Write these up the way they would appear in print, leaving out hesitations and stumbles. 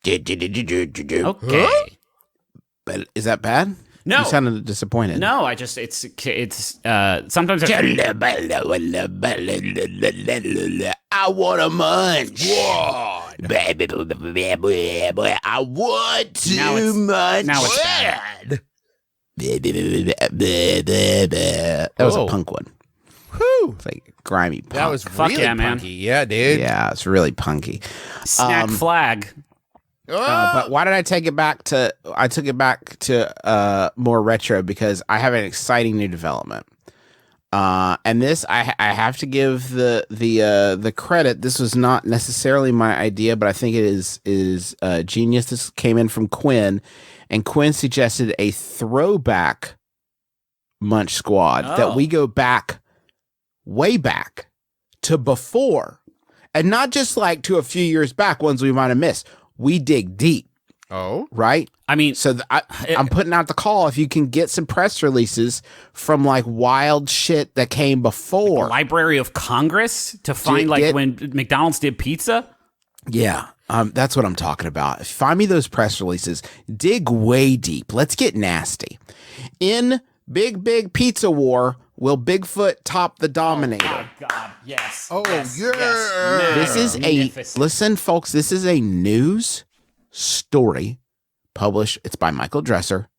Okay. But is that bad? No. You sounded disappointed. No, sometimes I want a munch. What? I want too much. Now it's bad. That was a punk one. Whew. It's like grimy punk. That was Fuck really yeah, man. punky. Yeah, dude. Yeah, it's really punky. Snack flag. But why did I take it back to? I took it back to more retro because I have an exciting new development. And this I have to give the credit. This was not necessarily my idea, but I think it is genius. This came in from Quinn, and Quinn suggested a throwback Munch Squad that we go back, way back to before, and not just like to a few years back, ones we might have missed. We dig deep. Oh, right. I mean, so I'm putting out the call. If you can get some press releases from like wild shit that came before, like Library of Congress to find when McDonald's did pizza. Yeah, that's what I'm talking about. Find me those press releases. Dig way deep. Let's get nasty. In Big Pizza War, will Bigfoot top the Dominator? Oh, my God, yes. Oh, yes, yeah. Yes. This is listen, folks, this is a news story published. It's by Michael Dresser,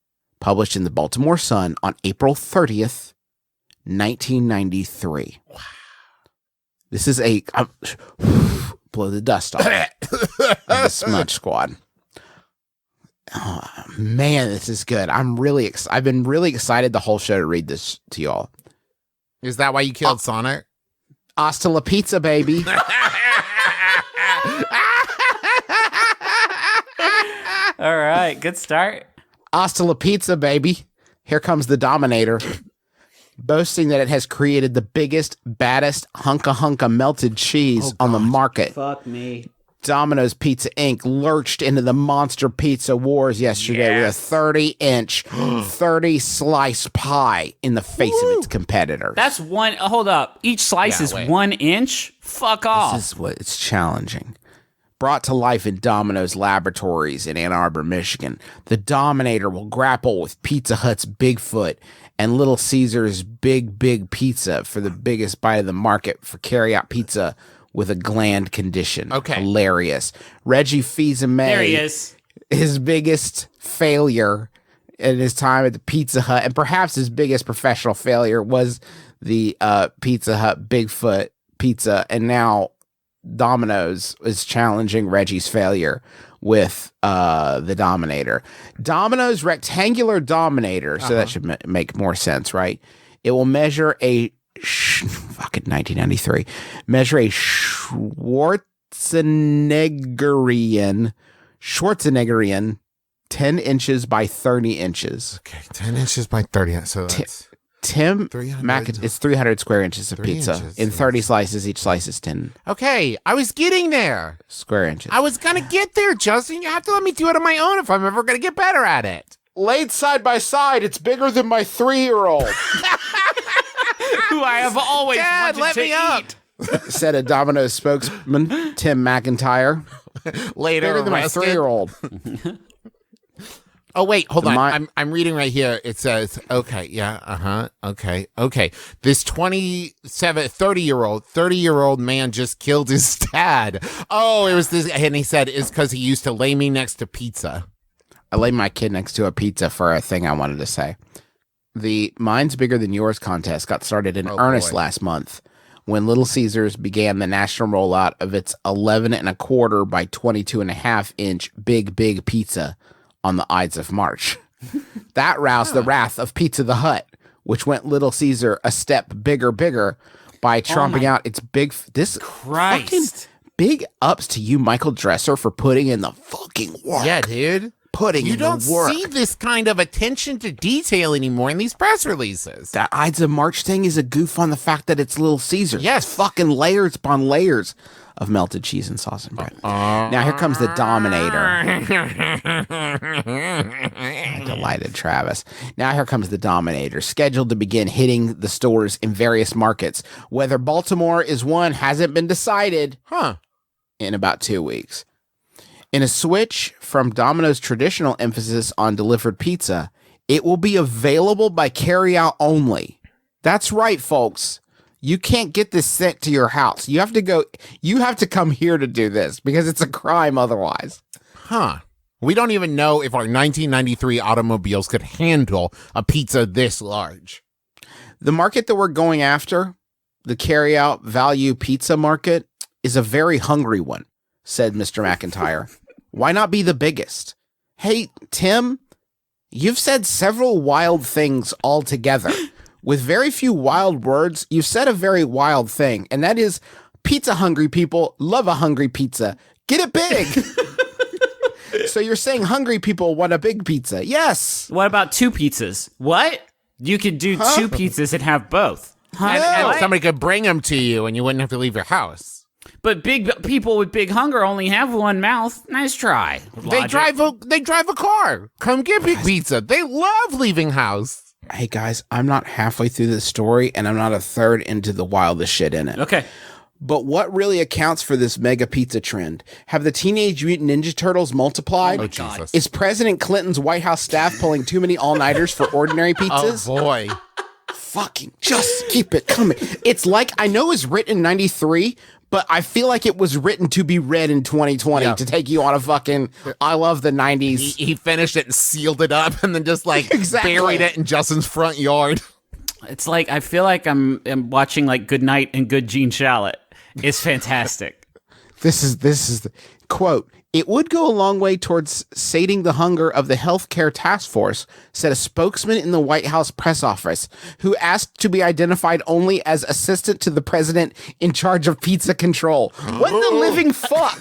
published in the Baltimore Sun on April 30th, 1993. Wow. This is blow the dust off of the Smudge Squad. Oh, man, this is good. I've been really excited the whole show to read this to y'all. Is that why you killed Sonic? Hasta la pizza, baby. All right, good start. Hasta la pizza, baby. Here comes the Dominator, boasting that it has created the biggest, baddest hunka melted cheese on the market. Fuck me. Domino's Pizza Inc. lurched into the monster pizza wars yesterday with a 30-inch, 30-slice pie in the face of its competitor. That's one. Hold up. Each slice is 1 inch? Fuck off. This is what it's challenging. Brought to life in Domino's laboratories in Ann Arbor, Michigan, the Dominator will grapple with Pizza Hut's Bigfoot and Little Caesar's Big Pizza for the biggest bite of the market for carry-out pizza with a gland condition. Okay. Hilarious. Reggie Fils-Aimé. There he is. His biggest failure in his time at the Pizza Hut, and perhaps his biggest professional failure, was the Pizza Hut Bigfoot pizza, and now Domino's is challenging Reggie's failure with the Dominator. Domino's rectangular Dominator, so that should make more sense, right? It will measure a fucking 1993. Measure a Schwarzeneggerian 10 inches by 30 inches. Okay, 10 inches by 30. So that's Tim it's 300 square inches of pizza in 30 slices. Each slice is 10. Okay, I was getting there. Square inches. I was gonna get there, Justin. You have to let me do it on my own if I'm ever gonna get better at it. Laid side by side, it's bigger than my 3-year-old. Who I have always Dad, wanted let to me up. Said a Domino's spokesman, Tim McIntyre. Later, Bigger than my arrested. 3-year-old. Oh wait, hold on. I'm reading right here. It says, okay, yeah, okay. This 30-year-old man just killed his dad. Oh, it was this, and he said it's because he used to lay me next to pizza. I laid my kid next to a pizza for a thing I wanted to say. The Mine's Bigger Than Yours contest got started in earnest last month when Little Caesars began the national rollout of its 11.25 by 22.5-inch big pizza on the Ides of March. That roused the wrath of Pizza the Hut, which went Little Caesar a step bigger by tromping out its fucking big ups to you, Michael Dresser, for putting in the fucking work. Yeah, dude. You don't see this kind of attention to detail anymore in these press releases. That Ides of March thing is a goof on the fact that it's Little Caesar. Yes. Fucking layers upon layers of melted cheese and sauce and bread. Now here comes the Dominator. Delighted Travis. Now here comes the Dominator, scheduled to begin hitting the stores in various markets. Whether Baltimore is one hasn't been decided. In about 2 weeks. In a switch from Domino's traditional emphasis on delivered pizza, it will be available by carryout only. That's right, folks. You can't get this sent to your house. You have to come here to do this because it's a crime otherwise. Huh. We don't even know if our 1993 automobiles could handle a pizza this large. The market that we're going after, the carryout value pizza market, is a very hungry one, said Mr. McIntyre. Why not be the biggest? Hey, Tim, you've said several wild things all together. With very few wild words, you've said a very wild thing, and that is pizza hungry people love a hungry pizza. Get it big. So you're saying hungry people want a big pizza. Yes. What about 2 pizzas? What? You could do 2 pizzas and have both. And somebody could bring them to you and you wouldn't have to leave your house. But big people with big hunger only have one mouth. Nice try. They drive a car. Come get big pizza. They love leaving house. Hey guys, I'm not halfway through this story and I'm not a third into the wildest shit in it. Okay. But what really accounts for this mega pizza trend? Have the Teenage Mutant Ninja Turtles multiplied? Oh, Jesus. Is President Clinton's White House staff pulling too many all-nighters for ordinary pizzas? Oh, boy. Fucking just keep it coming. It's like, I know it was written in 93, but I feel like it was written to be read in 2020 to take you on a fucking, I love the 90s. He finished it and sealed it up and then just like buried it in Justin's front yard. It's like, I feel like I'm watching like Good Night and Good Gene Shalit. It's fantastic. This is the quote. It would go a long way towards sating the hunger of the healthcare task force, said a spokesman in the White House press office, who asked to be identified only as assistant to the president in charge of pizza control. What the living fuck?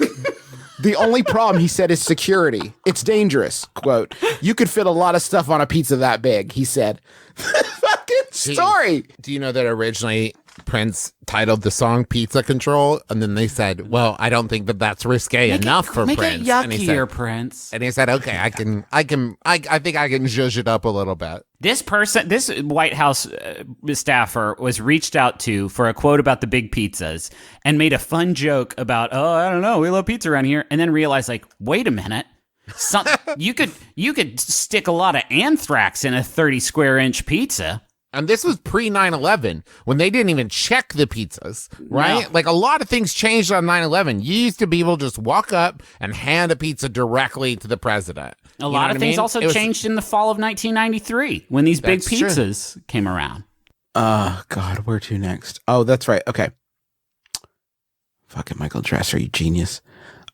The only problem, he said, is security. It's dangerous. Quote, you could fit a lot of stuff on a pizza that big, he said. Fucking story. Do you know that originally Prince titled the song Pizza Control, and then they said, well, I don't think that that's risque enough for Prince. Prince. Make it yuckier, Prince. And he said, okay, I think I can zhuzh it up a little bit. This White House staffer was reached out to for a quote about the big pizzas and made a fun joke about, oh, I don't know, we love pizza around here, and then realized, like, wait a minute. You could stick a lot of anthrax in a 30 square inch pizza. And this was pre 9/11 when they didn't even check the pizzas, right? No. Like a lot of things changed on 9/11. You used to be able to just walk up and hand a pizza directly to the president. A lot of things also changed in the fall of 1993 when these big pizzas came around. God, where to next? Oh, that's right. Okay. Fucking Michael Dresser, you genius.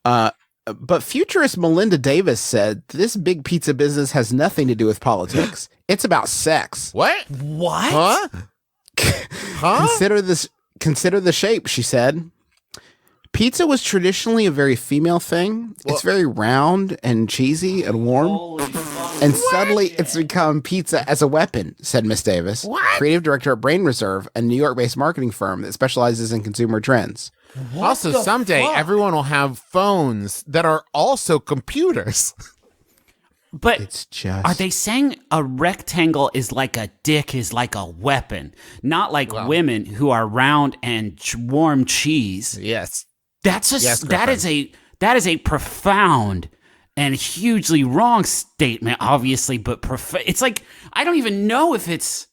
But futurist Melinda Davis said this big pizza business has nothing to do with politics. It's about sex. What? Huh? Consider the shape, she said. Pizza was traditionally a very female thing. Well, it's very round and cheesy and warm. And suddenly it's become pizza as a weapon, said Miss Davis, creative director at Brain Reserve, a New York-based marketing firm that specializes in consumer trends. Also, someday everyone will have phones that are also computers. But it's just... are they saying a rectangle is like a dick is like a weapon, not like women who are round and warm cheese? Yes. That is a profound and hugely wrong statement, obviously, but it's like I don't even know if it's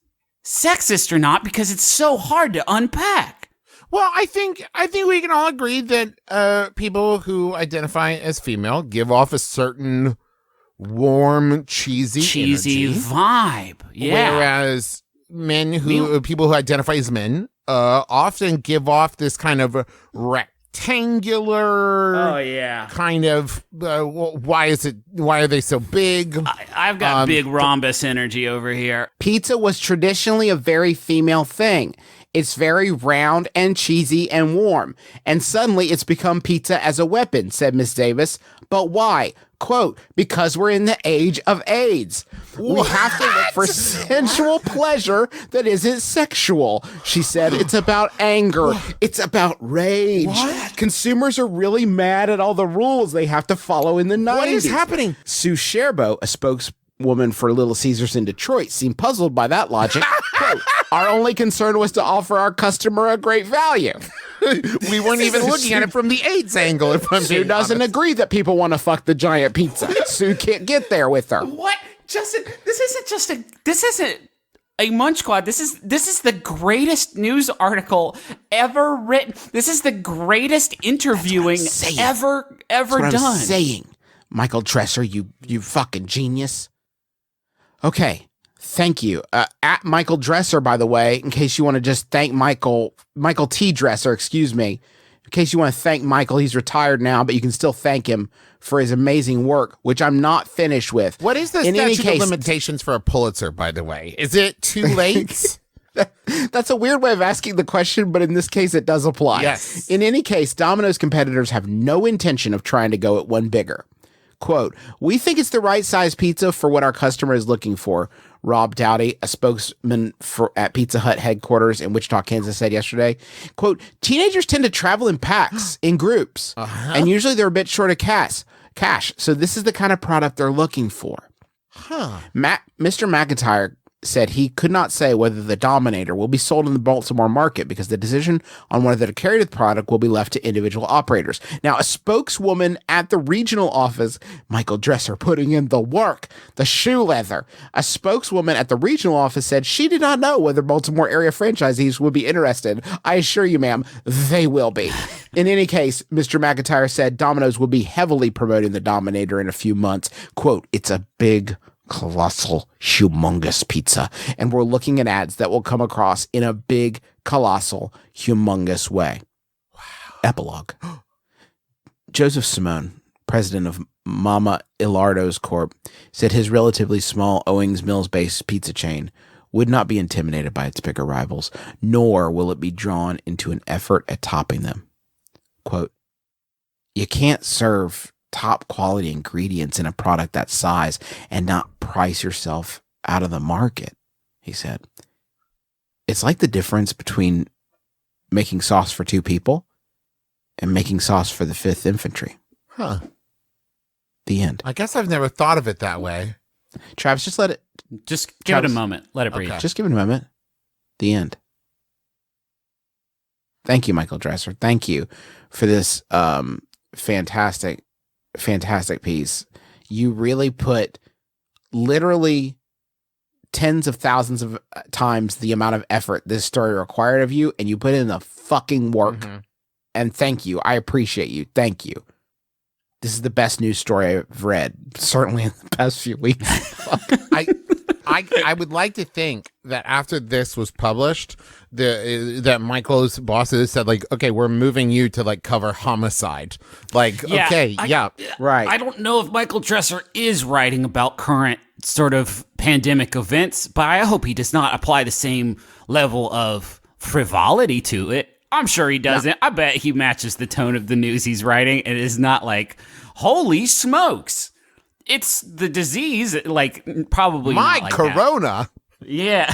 sexist or not because it's so hard to unpack. Well, I think we can all agree that people who identify as female give off a certain warm, cheesy energy, vibe. Yeah. Whereas people who identify as men often give off this kind of rectangular kind of why are they so big? I've got big rhombus energy over here. Pizza was traditionally a very female thing. It's very round and cheesy and warm. And suddenly it's become pizza as a weapon, said Miss Davis. But why? Quote, because we're in the age of AIDS. We have to look for sensual pleasure that isn't sexual. She said it's about anger. It's about rage. What? Consumers are really mad at all the rules they have to follow in the 90s. What is happening? Sue Sherbo, a spokeswoman for Little Caesars in Detroit, seemed puzzled by that logic. Quote, our only concern was to offer our customer a great value. We weren't even looking at it from the AIDS angle. If I'm Sue being doesn't honest. agree that people want to fuck the giant pizza. Sue can't get there with her. What, Justin? This isn't a Munch Squad. This is the greatest news article ever written. This is the greatest interviewing ever That's what done. I'm saying, Michael Dresser, you fucking genius. Okay, thank you. At Michael Dresser, by the way, in case you want to just thank Michael T. Dresser, excuse me. In case you want to thank Michael, he's retired now, but you can still thank him for his amazing work, which I'm not finished with. What is the statute of limitations for a Pulitzer, by the way? Is it too late? That's a weird way of asking the question, but in this case, it does apply. Yes. In any case, Domino's competitors have no intention of trying to go at one bigger. Quote, "We think it's the right size pizza for what our customer is looking for," Rob Dowdy, a spokesman at Pizza Hut headquarters in Wichita, Kansas, said yesterday. Quote, "Teenagers tend to travel in packs, in groups, and usually they're a bit short of cash. So this is the kind of product they're looking for." Huh. Mr. McIntyre said he could not say whether the Dominator will be sold in the Baltimore market because the decision on whether to carry the product will be left to individual operators. Now, a spokeswoman at the regional office, Michael Dresser putting in the work, the shoe leather. A spokeswoman at the regional office said she did not know whether Baltimore area franchisees would be interested. "I assure you, ma'am, they will be." In any case, Mr. McIntyre said Domino's will be heavily promoting the Dominator in a few months. Quote, "It's a big, colossal, humongous pizza, and we're looking at ads that will come across in a big, colossal, humongous way." Wow. Epilogue. Joseph Simone, president of Mama Ilardo's Corp., said his relatively small Owings Mills-based pizza chain would not be intimidated by its bigger rivals, nor will it be drawn into an effort at topping them. Quote, "You can't serve top quality ingredients in a product that size and not price yourself out of the market," he said. "It's like the difference between making sauce for 2 people and making sauce for the 5th Infantry." Huh. The end. I guess I've never thought of it that way. Travis, just let it. Just give it a moment. Let it breathe. Okay. Just give it a moment. The end. Thank you, Michael Dresser. Thank you for this fantastic piece. You really put literally tens of thousands of times the amount of effort this story required of you, and you put in the fucking work. Mm-hmm. And thank you. I appreciate you. Thank you. This is the best news story I've read, certainly in the past few weeks. I would like to think that after this was published, that Michael's bosses said, like, "Okay, we're moving you to like cover homicide." Like, Yeah, okay, yeah, Right. I don't know if Michael Dresser is writing about current sort of pandemic events, but I hope he does not apply the same level of frivolity to it. I'm sure he doesn't. I bet he matches the tone of the news he's writing and is not like, "Holy smokes, it's the disease," like probably my not like corona. that. Yeah.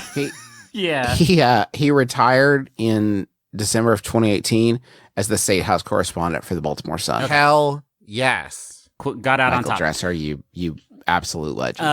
Yeah. He retired in December of 2018 as the State House correspondent for the Baltimore Sun. Hell yes. Got out on Michael top. Dresser, you absolute legend.